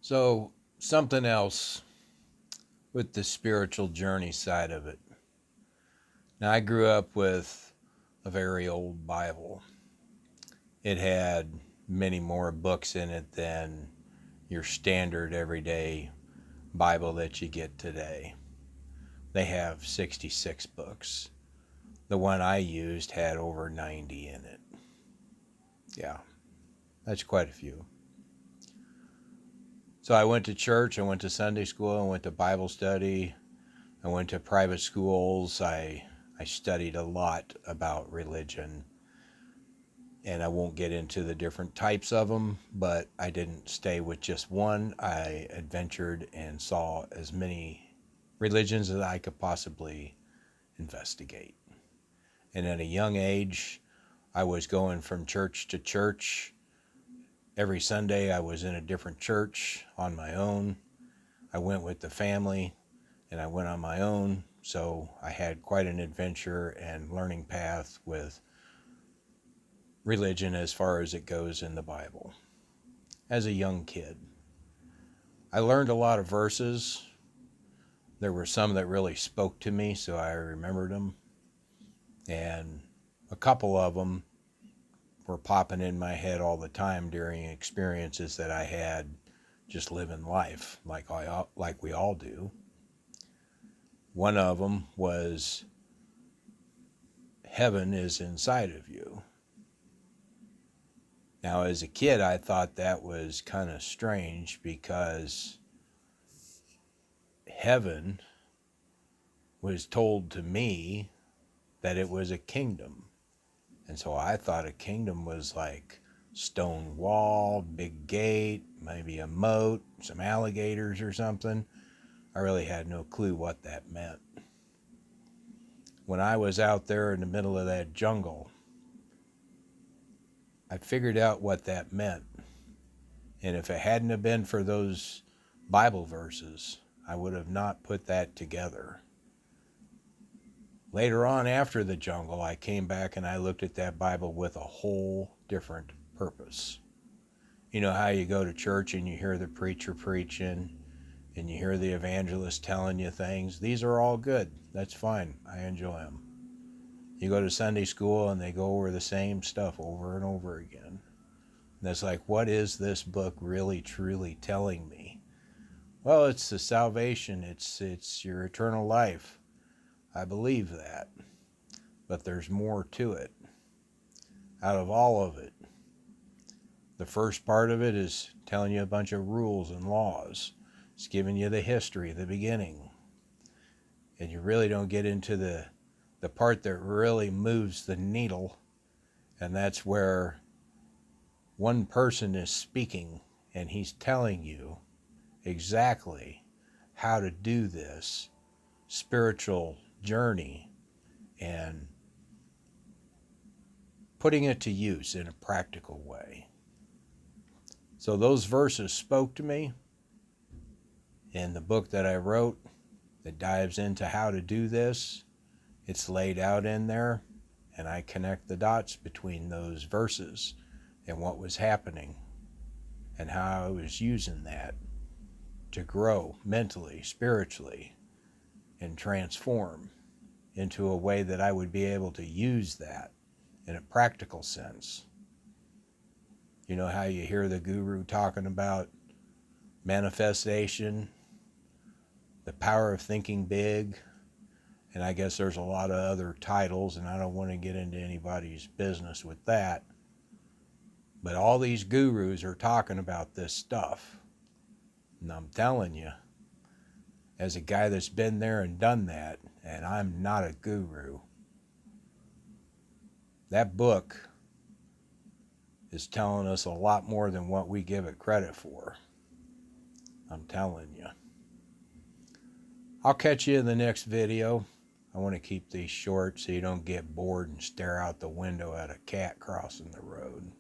So, something else with the spiritual journey side of it. Now, I grew up with a very old Bible. It had many more books in it than your standard everyday Bible that you get today. They have 66 books. The one I used had over 90 in it. Yeah, that's quite a few. So I went to church, I went to Sunday school, I went to Bible study, I went to private schools. I studied a lot about religion, and I won't get into the different types of them, but I didn't stay with just one. I adventured and saw as many religions as I could possibly investigate. And at a young age, I was going from church to church. Every Sunday, I was in a different church on my own. I went with the family, and I went on my own. So I had quite an adventure and learning path with religion as far as it goes in the Bible. As a young kid, I learned a lot of verses. There were some that really spoke to me, so I remembered them. And a couple of them were popping in my head all the time during experiences that I had just living life like we all do. One of them was, heaven is inside of you. Now, as a kid, I thought that was kind of strange because heaven was told to me that it was a kingdom. And so I thought a kingdom was like stone wall, big gate, maybe a moat, some alligators or something. I really had no clue what that meant. When I was out there in the middle of that jungle, I figured out what that meant. And if it hadn't have been for those Bible verses, I would have not put that together. Later on, after the jungle, I came back and I looked at that Bible with a whole different purpose. You know how you go to church and you hear the preacher preaching and you hear the evangelist telling you things? These are all good. That's fine. I enjoy them. You go to Sunday school and they go over the same stuff over and over again. And it's like, what is this book really truly telling me? Well, it's the salvation. It's your eternal life. I believe that. But there's more to it. Out of all of it, the first part of it is telling you a bunch of rules and laws. It's giving you the history, the beginning. And you really don't get into the part that really moves the needle. And that's where one person is speaking and he's telling you exactly how to do this spiritual journey and putting it to use in a practical way. So those verses spoke to me in the book that I wrote that dives into how to do this. It's laid out in there, and I connect the dots between those verses and what was happening and how I was using that to grow mentally, spiritually, and transform into a way that I would be able to use that in a practical sense. You know how you hear the guru talking about manifestation, the power of thinking big, and I guess there's a lot of other titles, and I don't want to get into anybody's business with that. But all these gurus are talking about this stuff. And I'm telling you, as a guy that's been there and done that, and I'm not a guru, that book is telling us a lot more than what we give it credit for. I'm telling you. I'll catch you in the next video. I want to keep these short so you don't get bored and stare out the window at a cat crossing the road.